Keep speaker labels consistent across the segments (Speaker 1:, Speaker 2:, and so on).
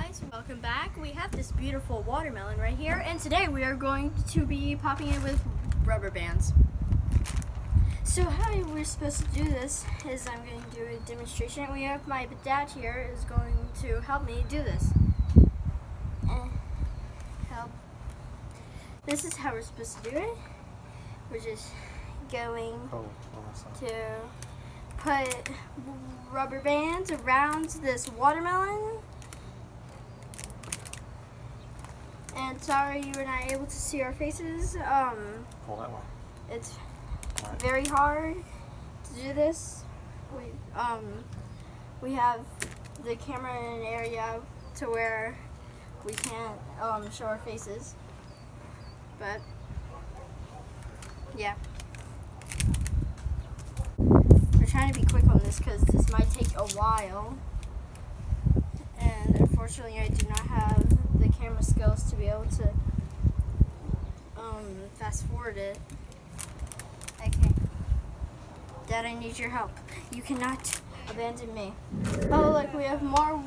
Speaker 1: guys, welcome back. We have this beautiful watermelon right here, and today we are going to be popping it with rubber bands. So how we're supposed to do this is I'm going to do a demonstration. We have my dad here is going to help me do this. Help. This is how we're supposed to do it. We're just going to put rubber bands around this watermelon. And sorry you were not able to see our faces.
Speaker 2: Pull that one.
Speaker 1: It's very hard to do this. We have the camera in an area to where we can't show our faces. But yeah. We're trying to be quick on this because this might take a while. And unfortunately I do not have the camera skills to be able to fast forward it. Okay. Dad, I need your help. You cannot abandon me. Oh, look, we have more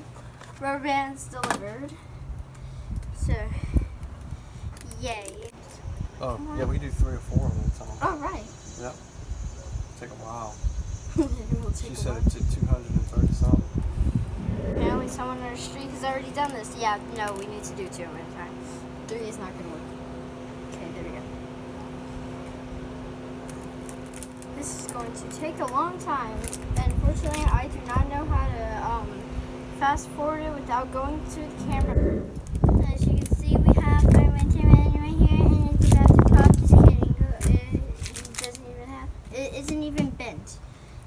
Speaker 1: rubber bands delivered. So, yay.
Speaker 2: Oh, yeah, we do 3 or 4 of them at a time.
Speaker 1: Oh, right.
Speaker 2: Yep. Take a while.
Speaker 1: It will take
Speaker 2: She
Speaker 1: a
Speaker 2: said
Speaker 1: while.
Speaker 2: it took 230 something.
Speaker 1: Apparently someone on the street has already done this. Yeah, no, we need to do 2 at a time. 3 is not going to work. Okay, there we go. This is going to take a long time. Unfortunately, I do not know how to fast forward it without going to the camera. As you can see, we have our watermelon right here, and it's about to pop. Just kidding. It doesn't even have. It isn't even bent.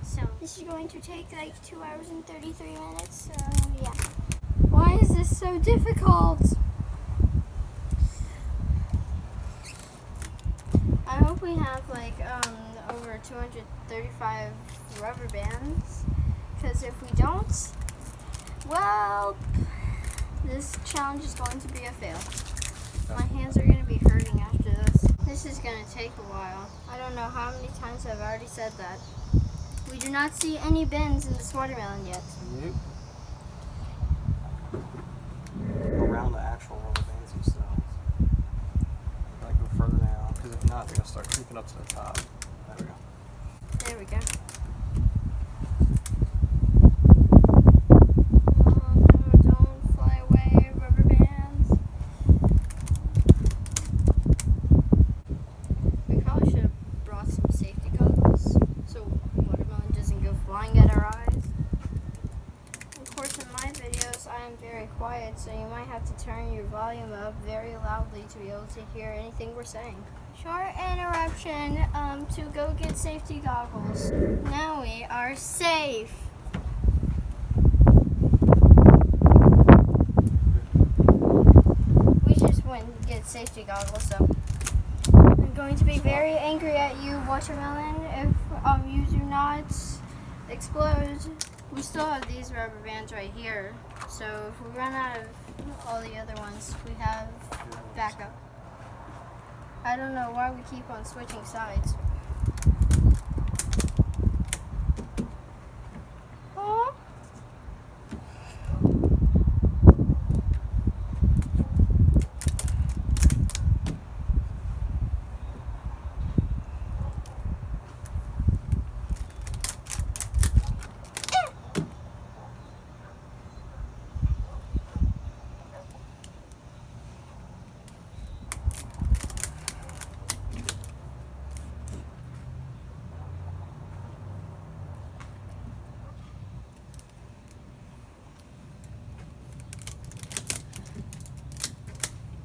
Speaker 1: So this is going to take like 2 hours and 33 minutes. So yeah. Why is this so difficult? I hope we have like over 235 rubber bands. Because if we don't, well, this challenge is going to be a fail. My hands are going to be hurting after this. This is going to take a while. I don't know how many times I've already said that. We do not see any bends in this watermelon yet.
Speaker 2: Nope. Around the actual rubber bands themselves. Gotta go further down, because if not, they're going to start creeping up to the top. There we go.
Speaker 1: There we go. Don't fly away, rubber bands. We probably should have brought some safety goggles so watermelon doesn't go flying at our eyes. Of course, in my videos, I am very quiet, so you might have to turn your volume up very loudly to be able to hear anything we're saying. Short interruption to go get safety goggles. Now we are safe. We just went and get safety goggles, so I'm going to be very angry at you, watermelon, if you do not explode. We still have these rubber bands right here, so if we run out of all the other ones, we have backup. I don't know why we keep on switching sides. Aw.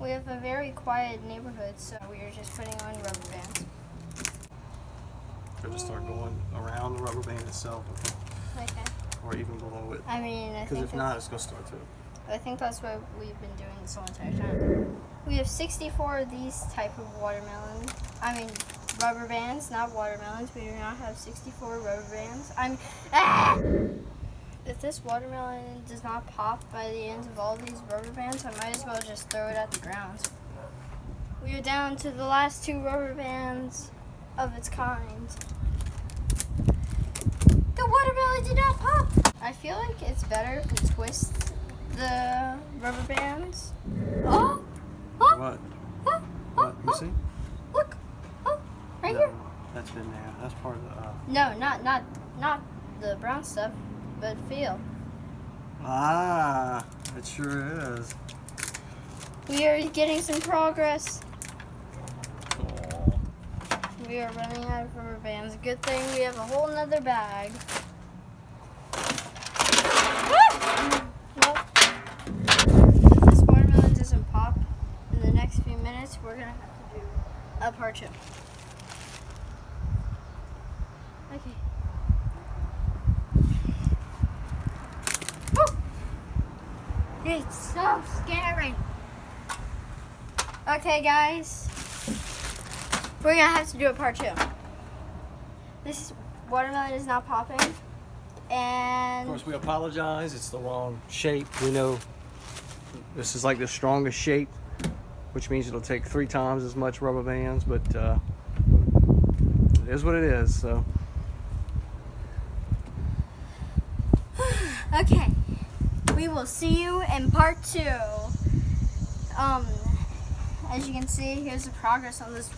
Speaker 1: We have a very quiet neighborhood, so we are just putting on rubber bands.
Speaker 2: Or just start going around the rubber band itself,
Speaker 1: Okay.
Speaker 2: or even below it.
Speaker 1: I mean, I
Speaker 2: Because
Speaker 1: think
Speaker 2: if not, it's going to start to.
Speaker 1: I think that's what we've been doing this whole entire time. We have 64 of these type of watermelon. I mean, rubber bands, not watermelons. We do not have 64 rubber bands. If this watermelon does not pop by the ends of all these rubber bands, I might as well just throw it at the ground. We are down to the last 2 rubber bands of its kind. The watermelon did not pop! I feel like it's better if we twist the rubber rubber bands. Oh! Oh!
Speaker 2: What?
Speaker 1: Oh!
Speaker 2: What? You
Speaker 1: Oh!
Speaker 2: see?
Speaker 1: Look! Oh! Right
Speaker 2: No,
Speaker 1: here.
Speaker 2: that's been there. That's part of the.
Speaker 1: No, not the brown stuff, but feel.
Speaker 2: Ah, it sure is.
Speaker 1: We are getting some progress.
Speaker 2: Cool.
Speaker 1: We are running out of rubber bands. Good thing we have a whole nother bag. Well, if this watermelon doesn't pop in the next few minutes, we're gonna have to do a part 2. Okay. Woo! It's so scary. Okay, guys. We're gonna have to do a part 2. This watermelon is not popping.
Speaker 2: Of
Speaker 1: And
Speaker 2: course, we apologize. It's the wrong shape. We know this is like the strongest shape, which means it'll take 3 times as much rubber bands, but it is what it is. So.
Speaker 1: okay. We will see you in part 2. As you can see, here's the progress on this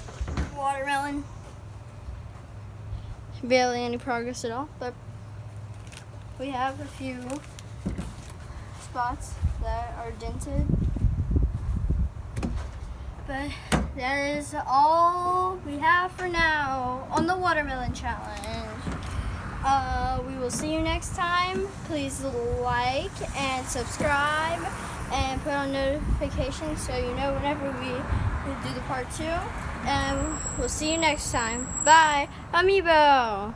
Speaker 1: watermelon. Barely any progress at all, but we have a few spots that are dented. But that is all we have for now on the watermelon challenge. We will see you next time. Please like and subscribe and put on notifications so you know whenever we do the part 2. And we'll see you next time. Bye, Amiibo!